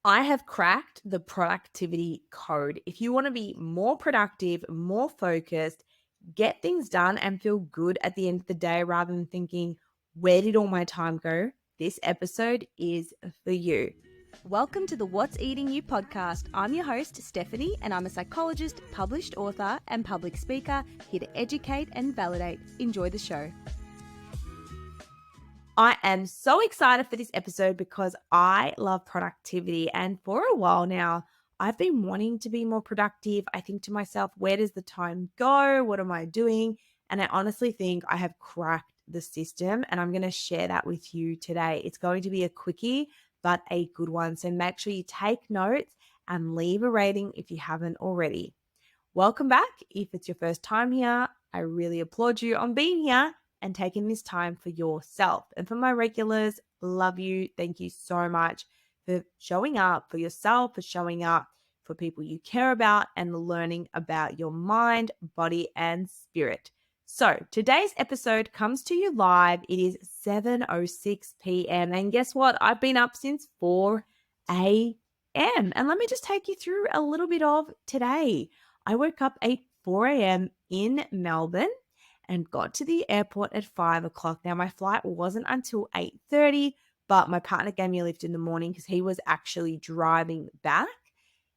I have cracked the productivity code. If you want to be more productive, more focused, get things done, and feel good at the end of the day rather than thinking, where did all my time go? This episode is for you. Welcome to the What's Eating You podcast. I'm your host, Stephanie, and I'm a psychologist, published author, and public speaker here to educate and validate. Enjoy the show. I am so excited for this episode because I love productivity. And for a while now, I've been wanting to be more productive. I think to myself, where does the time go? What am I doing? And I honestly think I have cracked the system, and I'm going to share that with you today. It's going to be a quickie, but a good one. So make sure you take notes and leave a rating if you haven't already. Welcome back. If it's your first time here, I really applaud you on being here and taking this time for yourself. And for my regulars, love you. Thank you so much for showing up for yourself, for showing up for people you care about, and learning about your mind, body, and spirit. So today's episode comes to you live. It is 7:06 p.m. And guess what? I've been up since 4 a.m. And let me just take you through a little bit of today. I woke up at 4 a.m. in Melbourne and got to the airport at 5 o'clock. Now, my flight wasn't until 8:30, but my partner gave me a lift in the morning because he was actually driving back.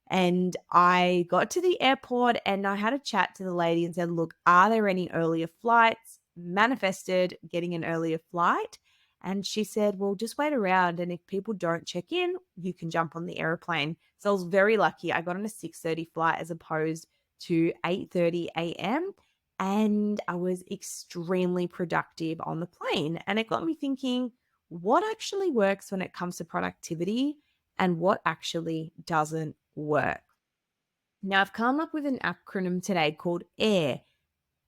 And I got to the airport and I had a chat to the lady and said, look, are there any earlier flights? Manifested getting an earlier flight. And she said, well, just wait around. And if people don't check in, you can jump on the airplane. So I was very lucky. I got on a 6:30 flight as opposed to 8:30 a.m. And I was extremely productive on the plane. And it got me thinking, what actually works when it comes to productivity and what actually doesn't work? Now, I've come up with an acronym today called AIR,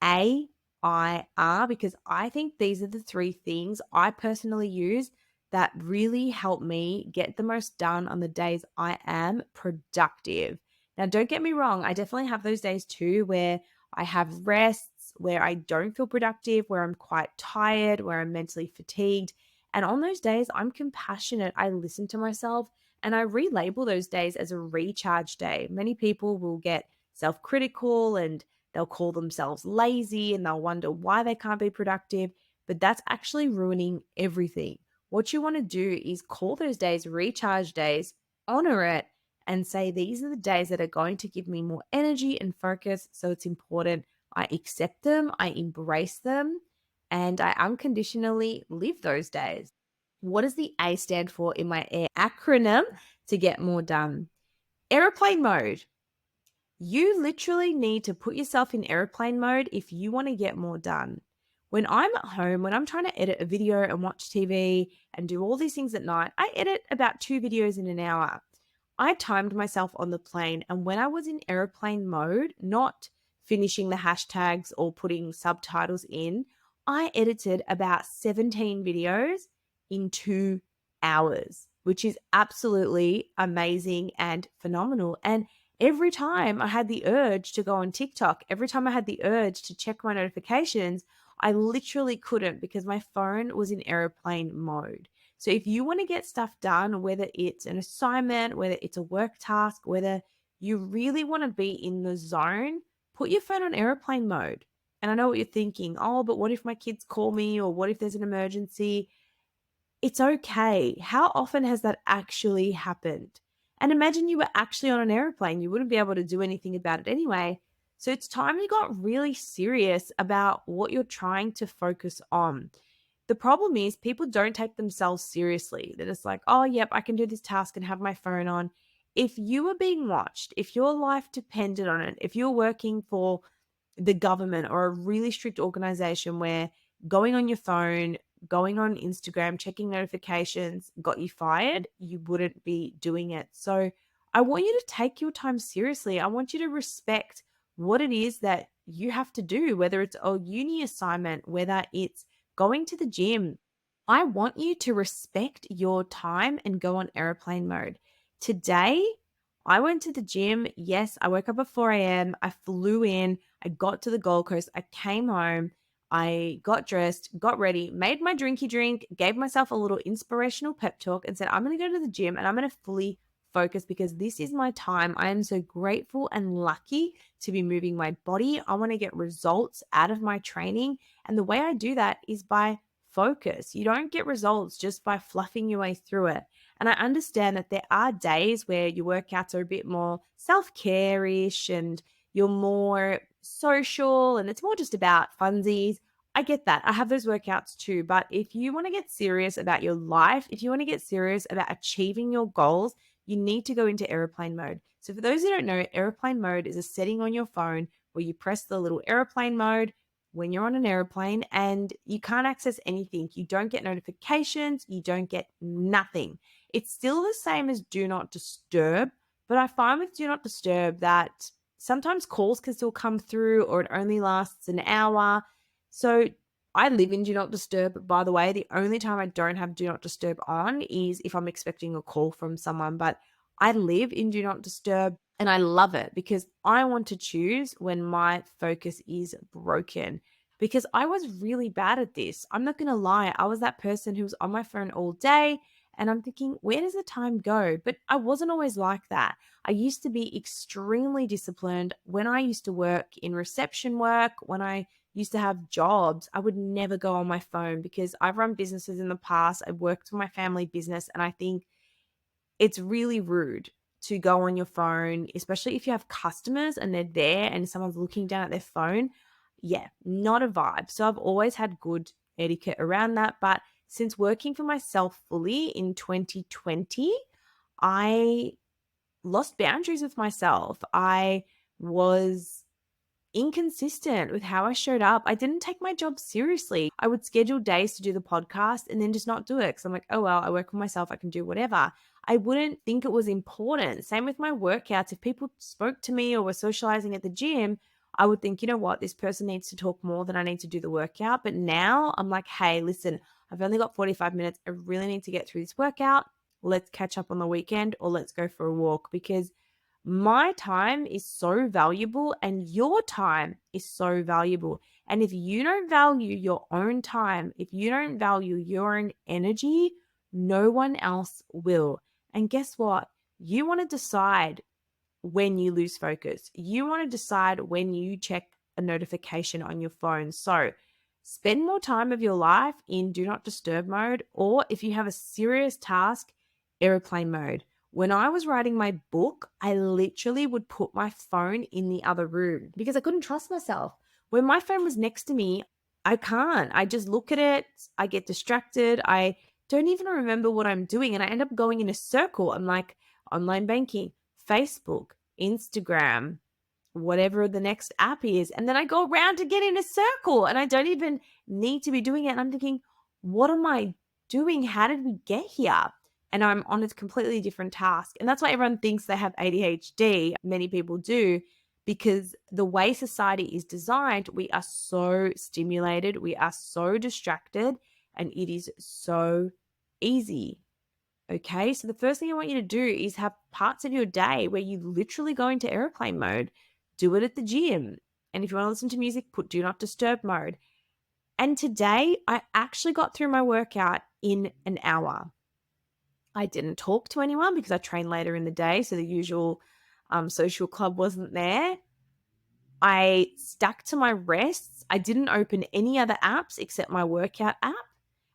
AIR, because I think these are the three things I personally use that really help me get the most done on the days I am productive. Now, don't get me wrong, I definitely have those days too where I have rests, where I don't feel productive, where I'm quite tired, where I'm mentally fatigued. And on those days, I'm compassionate. I listen to myself and I relabel those days as a recharge day. Many people will get self critical and they'll call themselves lazy and they'll wonder why they can't be productive. But that's actually ruining everything. What you want to do is call those days recharge days, honor it, and say, these are the days that are going to give me more energy and focus. So it's important I accept them, I embrace them, and I unconditionally live those days. What does the A stand for in my AIR acronym to get more done? Airplane mode. You literally need to put yourself in airplane mode if you want to get more done. When I'm at home, when I'm trying to edit a video and watch TV and do all these things at night, I edit about 2 videos in an hour. I timed myself on the plane, and when I was in airplane mode, not finishing the hashtags or putting subtitles in, I edited about 17 videos in 2 hours, which is absolutely amazing and phenomenal. And every time I had the urge to go on TikTok, every time I had the urge to check my notifications, I literally couldn't because my phone was in airplane mode. So if you want to get stuff done, whether it's an assignment, whether it's a work task, whether you really want to be in the zone, put your phone on airplane mode. And I know what you're thinking. Oh, but what if my kids call me, or what if there's an emergency? It's okay. How often has that actually happened? And imagine you were actually on an airplane. You wouldn't be able to do anything about it anyway. So it's time you got really serious about what you're trying to focus on. The problem is people don't take themselves seriously. They're just like, oh, yep, I can do this task and have my phone on. If you are being watched, if your life depended on it, if you're working for the government or a really strict organization where going on your phone, going on Instagram, checking notifications got you fired, you wouldn't be doing it. So I want you to take your time seriously. I want you to respect what it is that you have to do, whether it's a uni assignment, whether it's going to the gym. I want you to respect your time and go on airplane mode. Today, I went to the gym. Yes, I woke up at 4 a.m. I flew in. I got to the Gold Coast. I came home. I got dressed, got ready, made my drinky drink, gave myself a little inspirational pep talk and said, I'm going to go to the gym and I'm going to fully focus because this is my time. I am so grateful and lucky to be moving my body. I want to get results out of my training. And the way I do that is by focus. You don't get results just by fluffing your way through it. And I understand that there are days where your workouts are a bit more self care ish and you're more social and it's more just about funsies. I get that. I have those workouts too. But if you want to get serious about your life, if you want to get serious about achieving your goals, you need to go into airplane mode. So, for those who don't know, airplane mode is a setting on your phone where you press the little airplane mode when you're on an airplane and you can't access anything. You don't get notifications, you don't get nothing. It's still the same as do not disturb, but I find with do not disturb that sometimes calls can still come through or it only lasts an hour. So I live in do not disturb. By the way, the only time I don't have do not disturb on is if I'm expecting a call from someone, but I live in do not disturb and I love it because I want to choose when my focus is broken because I was really bad at this. I'm not going to lie. I was that person who was on my phone all day and I'm thinking, where does the time go? But I wasn't always like that. I used to be extremely disciplined when I used to work in reception work, when I used to have jobs. I would never go on my phone because I've run businesses in the past. I worked for my family business and I think it's really rude to go on your phone, especially if you have customers and they're there and someone's looking down at their phone. Yeah, not a vibe. So I've always had good etiquette around that. But since working for myself fully in 2020, I lost boundaries with myself. I was inconsistent with how I showed up. I didn't take my job seriously. I would schedule days to do the podcast and then just not do it because I'm like, oh, well, I work for myself. I can do whatever. I wouldn't think it was important. Same with my workouts. If people spoke to me or were socializing at the gym, I would think, you know what, this person needs to talk more than I need to do the workout. But now I'm like, hey, listen, I've only got 45 minutes. I really need to get through this workout. Let's catch up on the weekend or let's go for a walk because my time is so valuable and your time is so valuable. And if you don't value your own time, if you don't value your own energy, no one else will. And guess what? You want to decide when you lose focus. You want to decide when you check a notification on your phone. So spend more time of your life in do not disturb mode, or if you have a serious task, airplane mode. When I was writing my book, I literally would put my phone in the other room because I couldn't trust myself. When my phone was next to me, I can't. I just look at it, I get distracted, I don't even remember what I'm doing, and I end up going in a circle. I'm like, online banking, Facebook, Instagram, whatever the next app is. And then I go around to get in a circle and I don't even need to be doing it. And I'm thinking, what am I doing? How did we get here? And I'm on a completely different task. And that's why everyone thinks they have ADHD. Many people do, because the way society is designed, we are so stimulated, we are so distracted, and it is so easy. Okay, so the first thing I want you to do is have parts of your day where you literally go into airplane mode. Do it at the gym. And if you want to listen to music, put do not disturb mode. And today, I actually got through my workout in an hour. I didn't talk to anyone because I train later in the day, so the usual social club wasn't there. I stuck to my rests. I didn't open any other apps except my workout app.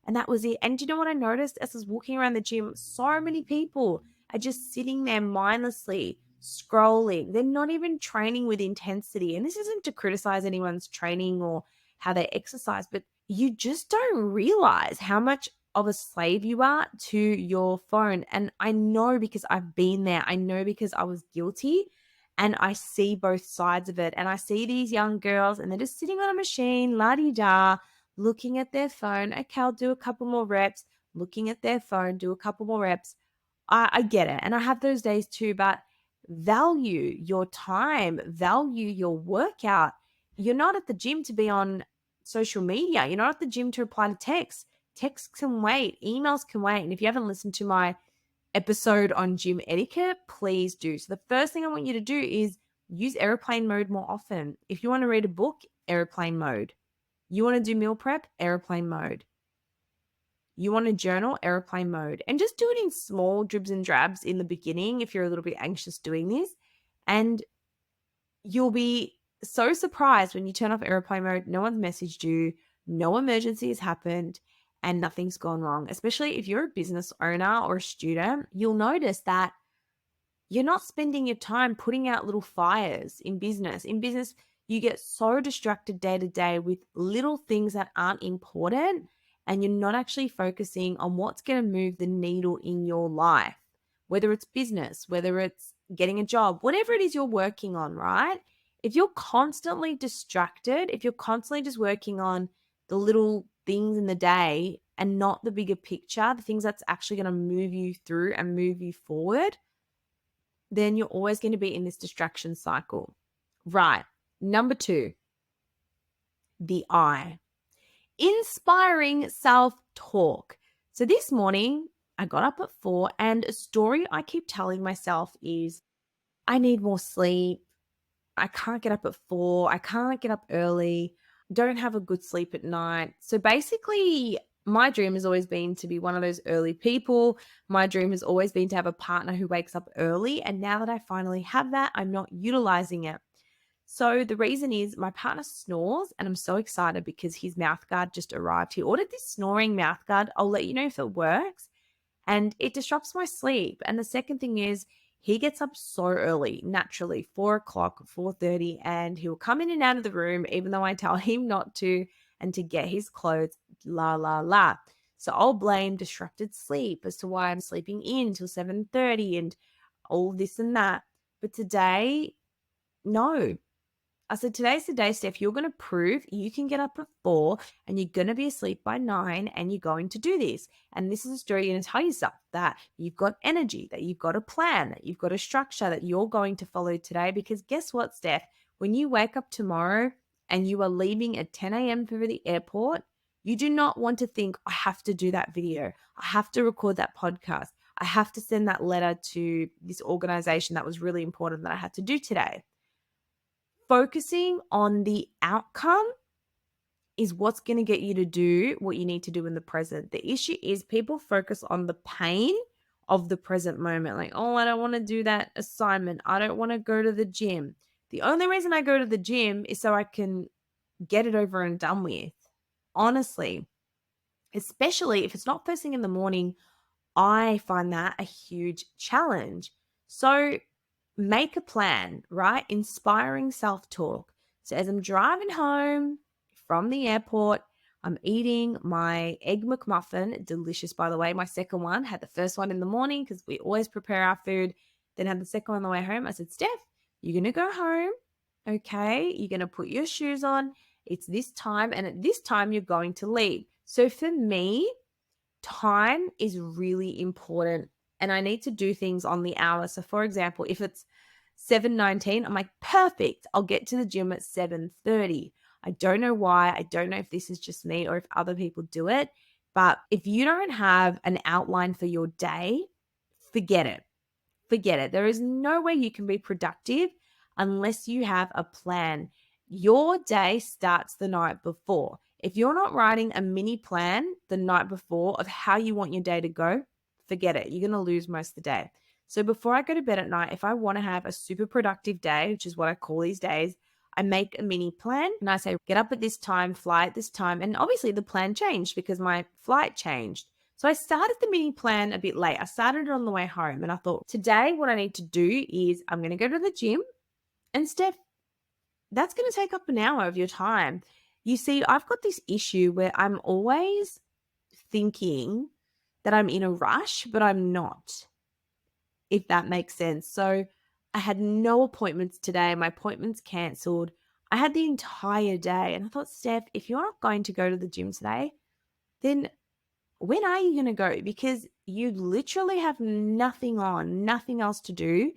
And that was it. And do you know what I noticed as I was walking around the gym? So many people are just sitting there mindlessly scrolling. They're not even training with intensity. And this isn't to criticize anyone's training or how they exercise, but you just don't realize how much of a slave you are to your phone. And I know because I've been there. I know because I was guilty. And I see both sides of it. And I see these young girls and they're just sitting on a machine, la-di-da, looking at their phone. Okay, I'll do a couple more reps. Looking at their phone, do a couple more reps. I get it. And I have those days too, but value your time, value your workout. You're not at the gym to be on social media. You're not at the gym to reply to texts. Texts can wait. Emails can wait. And if you haven't listened to my episode on gym etiquette, please do. So the first thing I want you to do is use airplane mode more often. If you want to read a book, airplane mode. You want to do meal prep, airplane mode. you want to journal airplane mode and just do it in small dribs and drabs in the beginning if you're a little bit anxious doing this. And you'll be so surprised when you turn off airplane mode, no one's messaged you, no emergency has happened, and nothing's gone wrong. Especially if you're a business owner or a student, you'll notice that you're not spending your time putting out little fires in business. In business, you get so distracted day to day with little things that aren't important, and you're not actually focusing on what's going to move the needle in your life, whether it's business, whether it's getting a job, whatever it is you're working on, right? If you're constantly distracted, if you're constantly just working on the little things in the day and not the bigger picture, the things that's actually going to move you through and move you forward, then you're always going to be in this distraction cycle. Right. Number 2, the I. Inspiring self-talk. So this morning, I got up at 4, and a story I keep telling myself is, I need more sleep. I can't get up at 4. I can't get up early. Don't have a good sleep at night. So basically, my dream has always been to be one of those early people. My dream has always been to have a partner who wakes up early. And now that I finally have that, I'm not utilizing it. So the reason is my partner snores, and I'm so excited because his mouth guard just arrived. He ordered this snoring mouth guard. I'll let you know if it works. And it disrupts my sleep. And the second thing is, he gets up so early, naturally, 4 o'clock, 4:30, and he will come in and out of the room, even though I tell him not to, and to get his clothes, la, la, la. So I'll blame disrupted sleep as to why I'm sleeping in till 7:30 and all this and that. But today, no. I said, today's the day, Steph, you're going to prove you can get up at 4 and you're going to be asleep by 9 and you're going to do this. And this is a story you're going to tell yourself that you've got energy, that you've got a plan, that you've got a structure that you're going to follow today. Because guess what, Steph? When you wake up tomorrow and you are leaving at 10 a.m. for the airport, you do not want to think, I have to do that video. I have to record that podcast. I have to send that letter to this organization that was really important that I had to do today. Focusing on the outcome is what's going to get you to do what you need to do in the present. The issue is people focus on the pain of the present moment. Like, oh, I don't want to do that assignment. I don't want to go to the gym. The only reason I go to the gym is so I can get it over and done with. Honestly, especially if it's not first thing in the morning, I find that a huge challenge. So make a plan, right? Inspiring self-talk. So as I'm driving home from the airport, I'm eating my egg McMuffin, delicious by the way. My second one, had the first one in the morning because we always prepare our food, then had the second one on the way home. I said, Steph, you're going to go home, okay? You're going to put your shoes on. It's this time, and at this time, you're going to leave. So for me, time is really important, and I need to do things on the hour. So for example, if it's 7:19, I'm like, perfect. I'll get to the gym at 7:30. I don't know why. I don't know if this is just me or if other people do it. But if you don't have an outline for your day, forget it. Forget it. There is no way you can be productive unless you have a plan. Your day starts the night before. If you're not writing a mini plan the night before of how you want your day to go, forget it. You're going to lose most of the day. So before I go to bed at night, if I want to have a super productive day, which is what I call these days, I make a mini plan and I say, get up at this time, fly at this time. And obviously the plan changed because my flight changed. So I started the mini plan a bit late. I started it on the way home and I thought, today what I need to do is I'm going to go to the gym. And Steph, that's going to take up an hour of your time. You see, I've got this issue where I'm always thinking that I'm in a rush, but I'm not, if that makes sense. So I had no appointments today. My appointment's cancelled. I had the entire day. And I thought, Steph, if you're not going to go to the gym today, then when are you going to go? Because you literally have nothing on, nothing else to do.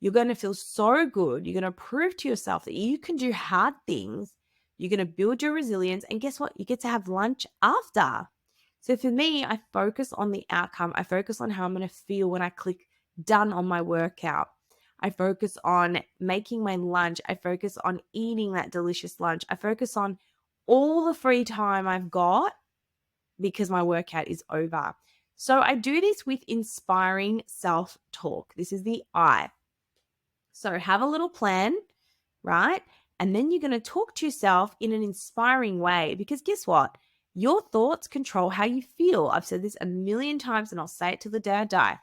You're going to feel so good. You're going to prove to yourself that you can do hard things. You're going to build your resilience. And guess what? You get to have lunch after. So for me, I focus on the outcome. I focus on how I'm going to feel when I click done on my workout. I focus on making my lunch. I focus on eating that delicious lunch. I focus on all the free time I've got because my workout is over. So I do this with inspiring self-talk. This is the I. So have a little plan, right? And then you're going to talk to yourself in an inspiring way because guess what? Your thoughts control how you feel. I've said this a million times and I'll say it till the day I die.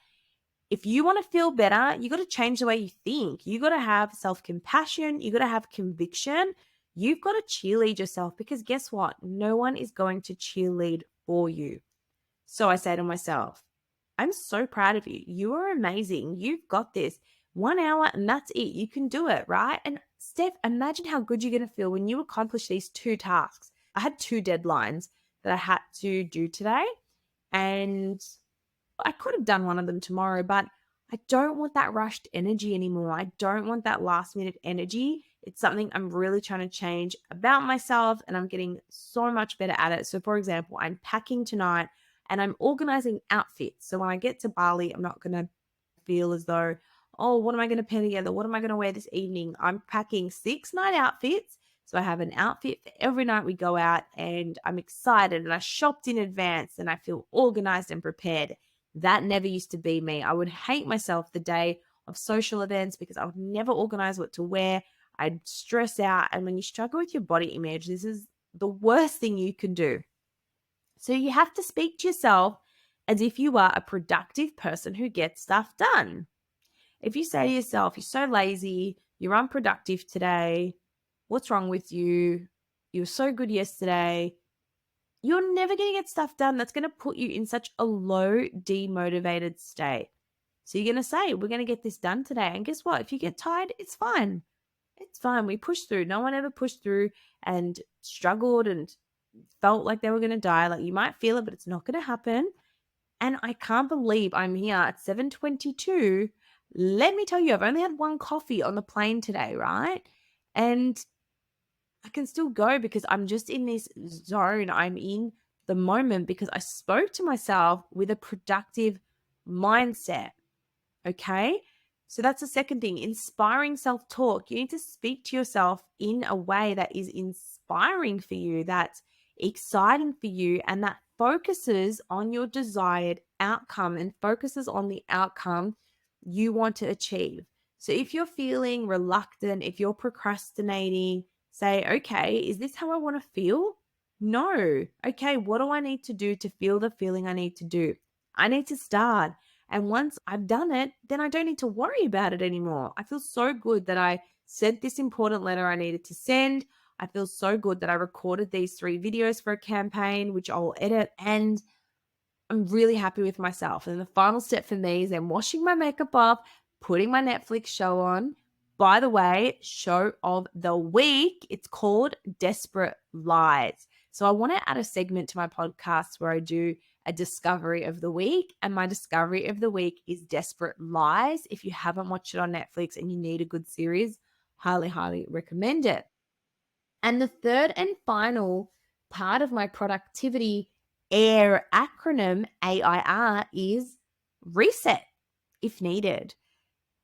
If you want to feel better, you got to change the way you think. You got to have self-compassion. You got to have conviction. You've got to cheerlead yourself because guess what? No one is going to cheerlead for you. So I say to myself, I'm so proud of you. You are amazing. You've got this. 1 hour and that's it. You can do it, right? And Steph, imagine how good you're going to feel when you accomplish these 2 tasks. I had 2 deadlines that I had to do today, and I could have done one of them tomorrow, but I don't want that rushed energy anymore. I don't want that last minute energy. It's something I'm really trying to change about myself, and I'm getting so much better at it. So, for example, I'm packing tonight and I'm organizing outfits. So when I get to Bali, I'm not going to feel as though, oh, what am I going to pair together? What am I going to wear this evening? I'm packing 6 night outfits. So I have an outfit for every night we go out, and I'm excited and I shopped in advance and I feel organized and prepared. That never used to be me. I would hate myself the day of social events because I would never organize what to wear. I'd stress out. And when you struggle with your body image, this is the worst thing you can do. So you have to speak to yourself as if you are a productive person who gets stuff done. If you say to yourself, you're so lazy, you're unproductive today, what's wrong with you? You were so good yesterday. You're never going to get stuff done. That's going to put you in such a low, demotivated state. So you're going to say, we're going to get this done today. And guess what? If you get tired, it's fine. It's fine. We push through. No one ever pushed through and struggled and felt like they were going to die. Like you might feel it, but it's not going to happen. And I can't believe I'm here at 7:22. Let me tell you, I've only had 1 coffee on the plane today, right? And I can still go because I'm just in this zone. I'm in the moment because I spoke to myself with a productive mindset. Okay. So that's the second thing, inspiring self talk. You need to speak to yourself in a way that is inspiring for you, that's exciting for you, and that focuses on your desired outcome and focuses on the outcome you want to achieve. So if you're feeling reluctant, if you're procrastinating, say, okay, is this how I want to feel? No. Okay, what do I need to do to feel the feeling I need to do? I need to start. And once I've done it, then I don't need to worry about it anymore. I feel so good that I sent this important letter I needed to send. I feel so good that I recorded these 3 videos for a campaign, which I'll edit. And I'm really happy with myself. And the final step for me is then washing my makeup off, putting my Netflix show on. By the way, show of the week, it's called Desperate Lies. So I want to add a segment to my podcast where I do a discovery of the week. And my discovery of the week is Desperate Lies. If you haven't watched it on Netflix and you need a good series, highly, highly recommend it. And the third and final part of my productivity AIR acronym, AIR, is reset if needed.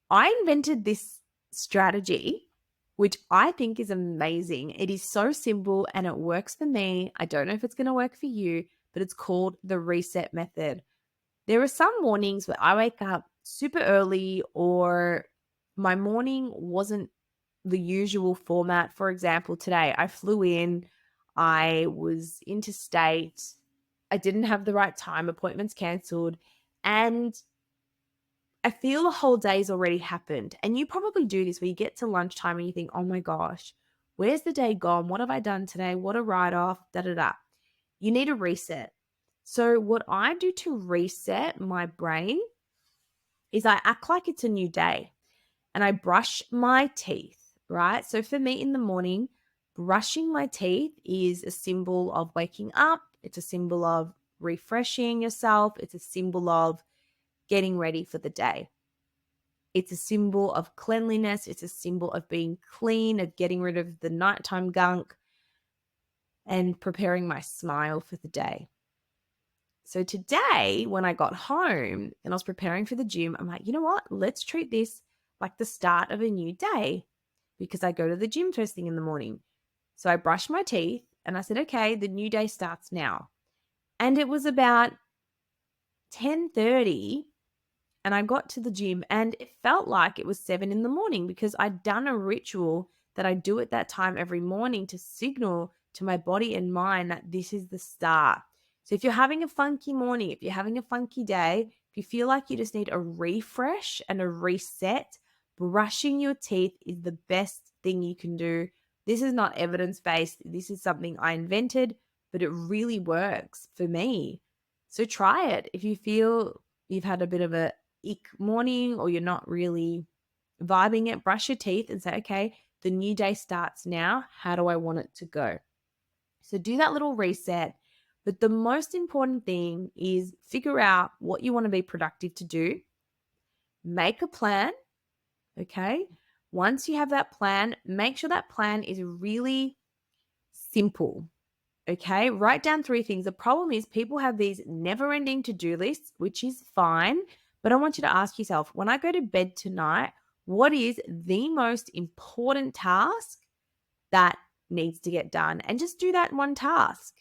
I invented this strategy, which I think is amazing. It is so simple and it works for me. I don't know if it's going to work for you, but it's called the reset method. There are some mornings where I wake up super early or my morning wasn't the usual format. For example, today I flew in, I was interstate, I didn't have the right time, appointments cancelled, and I feel the whole day's already happened. And you probably do this where you get to lunchtime and you think, oh my gosh, where's the day gone? What have I done today? What a write off, da da da. You need a reset. So, what I do to reset my brain is I act like it's a new day and I brush my teeth, right? So, for me in the morning, brushing my teeth is a symbol of waking up, it's a symbol of refreshing yourself, it's a symbol of getting ready for the day. It's a symbol of cleanliness. It's a symbol of being clean, of getting rid of the nighttime gunk and preparing my smile for the day. So today, when I got home and I was preparing for the gym, I'm like, you know what? Let's treat this like the start of a new day because I go to the gym first thing in the morning. So I brushed my teeth and I said, okay, the new day starts now. And it was about 10:30 and I got to the gym and it felt like it was 7 in the morning because I'd done a ritual that I do at that time every morning to signal to my body and mind that this is the start. So if you're having a funky morning, if you're having a funky day, if you feel like you just need a refresh and a reset, brushing your teeth is the best thing you can do. This is not evidence-based. This is something I invented, but it really works for me. So try it. If you feel you've had a bit of a ick morning or you're not really vibing it, brush your teeth and say, okay, the new day starts now. How do I want it to go? So do that little reset. But the most important thing is figure out what you want to be productive to do. Make a plan. Okay. Once you have that plan, make sure that plan is really simple. Okay, write down 3 things. The problem is people have these never ending to do lists, which is fine. But I want you to ask yourself, when I go to bed tonight, what is the most important task that needs to get done? And just do that one task,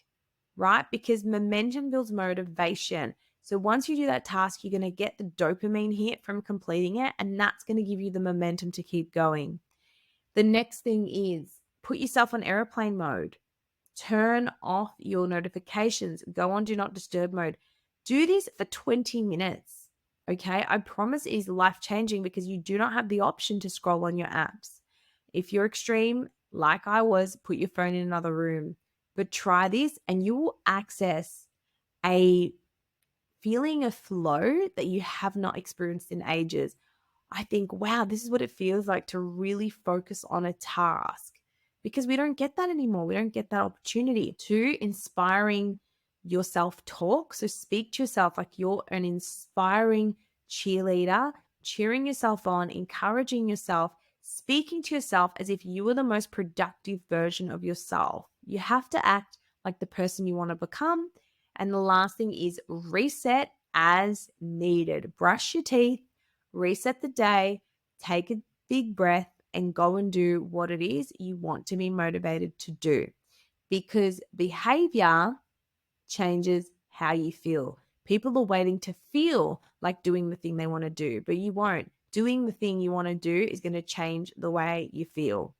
right? Because momentum builds motivation. So once you do that task, you're going to get the dopamine hit from completing it, and that's going to give you the momentum to keep going. The next thing is put yourself on airplane mode. Turn off your notifications. Go on do not disturb mode. Do this for 20 minutes. Okay. I promise it is life changing because you do not have the option to scroll on your apps. If you're extreme, like I was, put your phone in another room. But try this and you will access a feeling of flow that you have not experienced in ages. I think, wow, this is what it feels like to really focus on a task because we don't get that anymore. We don't get that opportunity. 2, inspiring your self-talk. So speak to yourself like you're an inspiring cheerleader, cheering yourself on, encouraging yourself, speaking to yourself as if you were the most productive version of yourself. You have to act like the person you want to become. And the last thing is reset as needed. Brush your teeth, reset the day, take a big breath, and go and do what it is you want to be motivated to do. Because behavior changes how you feel. People are waiting to feel like doing the thing they want to do, but you won't. Doing the thing you want to do is going to change the way you feel.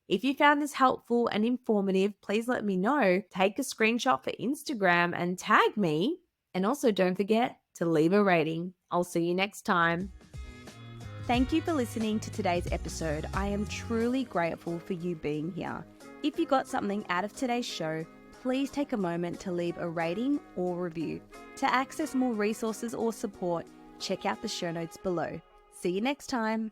If you found this helpful and informative, please let me know. Take a screenshot for Instagram and tag me. And also don't forget to leave a rating. I'll see you next time. Thank you for listening to today's episode. I am truly grateful for you being here. If you got something out of today's show, please take a moment to leave a rating or review. To access more resources or support, check out the show notes below. See you next time.